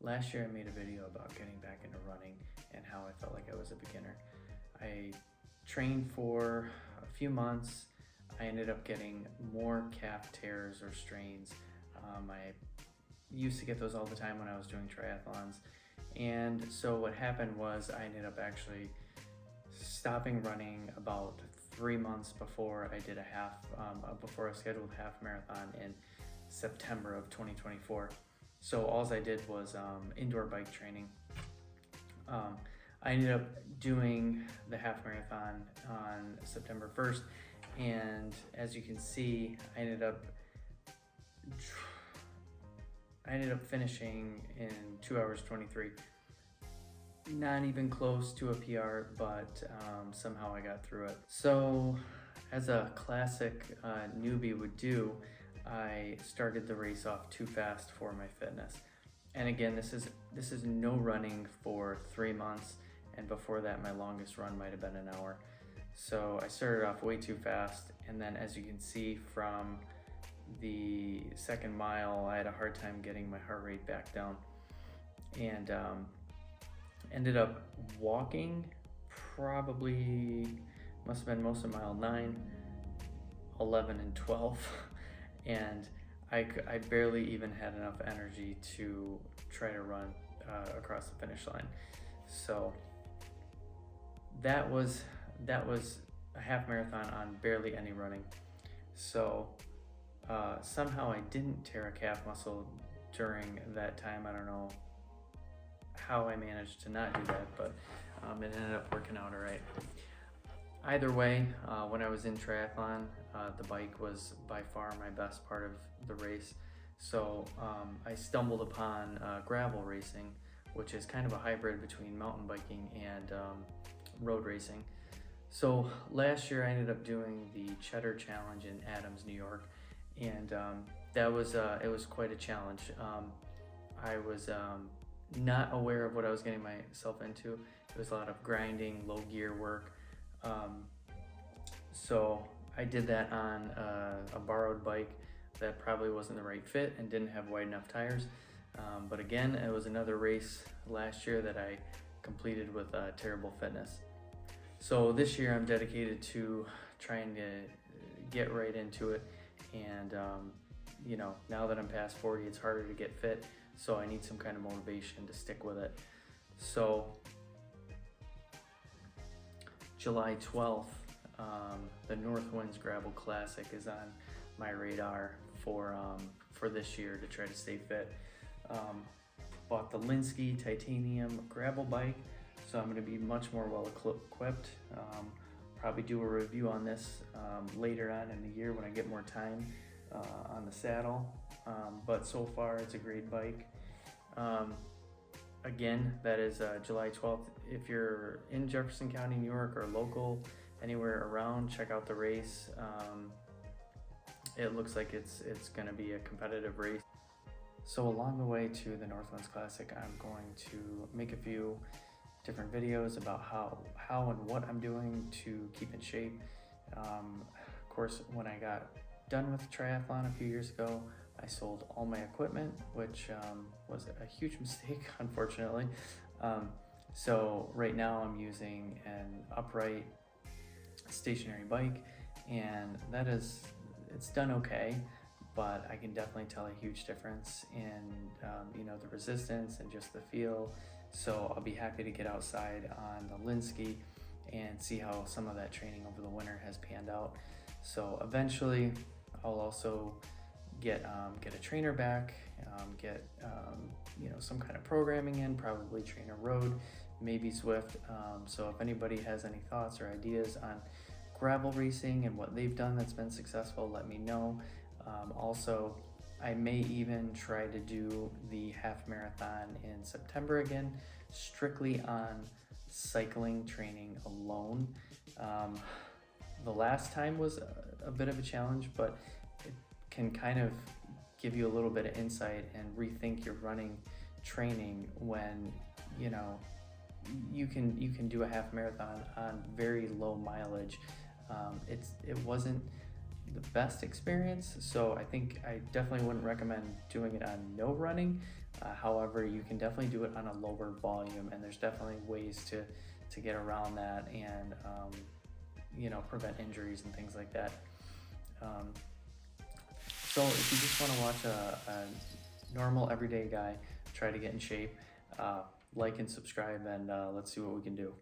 Last year I made a video about getting back into running and how I felt like I was a beginner. I trained for a few months. I ended up getting more calf tears or strains. I used to get those all the time when I was doing triathlons. And so what happened was I ended up actually stopping running about 3 months before I did before a scheduled half marathon in September of 2024. So all I did was indoor bike training. I ended up doing the half marathon on September 1st, and as you can see, I ended up finishing in 2 hours 23. Not even close to a PR, but somehow I got through it. So, as a classic newbie would do, I started the race off too fast for my fitness. And again, this is no running for 3 months, and before that my longest run might have been an hour. So I started off way too fast, and then as you can see from the second mile, I had a hard time getting my heart rate back down, and ended up walking probably, must have been most of mile 9, 11, and 12. And I barely even had enough energy to try to run across the finish line. So that was a half marathon on barely any running. So somehow I didn't tear a calf muscle during that time. I don't know how I managed to not do that, but it ended up working out all right. Either way, when I was in triathlon, the bike was by far my best part of the race. So I stumbled upon gravel racing, which is kind of a hybrid between mountain biking and road racing. So last year I ended up doing the Cheddar Challenge in Adams, New York, and it was quite a challenge. I was not aware of what I was getting myself into. It was a lot of grinding, low gear work. So I did that on a borrowed bike that probably wasn't the right fit and didn't have wide enough tires. But again, it was another race last year that I completed with terrible fitness. So this year I'm dedicated to trying to get right into it. And now that I'm past 40, it's harder to get fit. So I need some kind of motivation to stick with it. So July 12th, the Northwinds Gravel Classic is on my radar for this year to try to stay fit. Bought the Linsky Titanium gravel bike, so I'm going to be much more well equipped. Probably do a review on this later on in the year when I get more time on the saddle. But so far it's a great bike. Again, that is July 12th. If you're in Jefferson County, New York, or local, anywhere around, check out the race. It looks like it's going to be a competitive race. So along the way to the Northwinds Classic, I'm going to make a few different videos about how and what I'm doing to keep in shape. Of course, when I got done with triathlon a few years ago, I sold all my equipment, which was a huge mistake, unfortunately. So right now I'm using an upright stationary bike, and it's done okay, but I can definitely tell a huge difference in the resistance and just the feel. So I'll be happy to get outside on the Linsky and see how some of that training over the winter has panned out. So eventually I'll also get a trainer back, get some kind of programming in, probably Trainer Road, maybe Zwift. So if anybody has any thoughts or ideas on gravel racing and what they've done that's been successful, let me know. Also, I may even try to do the half marathon in September again, strictly on cycling training alone. The last time was a bit of a challenge, but it can kind of give you a little bit of insight and rethink your running training when you can do a half marathon on very low mileage. It wasn't the best experience. So I think I definitely wouldn't recommend doing it on no running. However, you can definitely do it on a lower volume, and there's definitely ways to get around that and prevent injuries and things like that. Um, so if you just want to watch a normal everyday guy try to get in shape, like and subscribe, and let's see what we can do.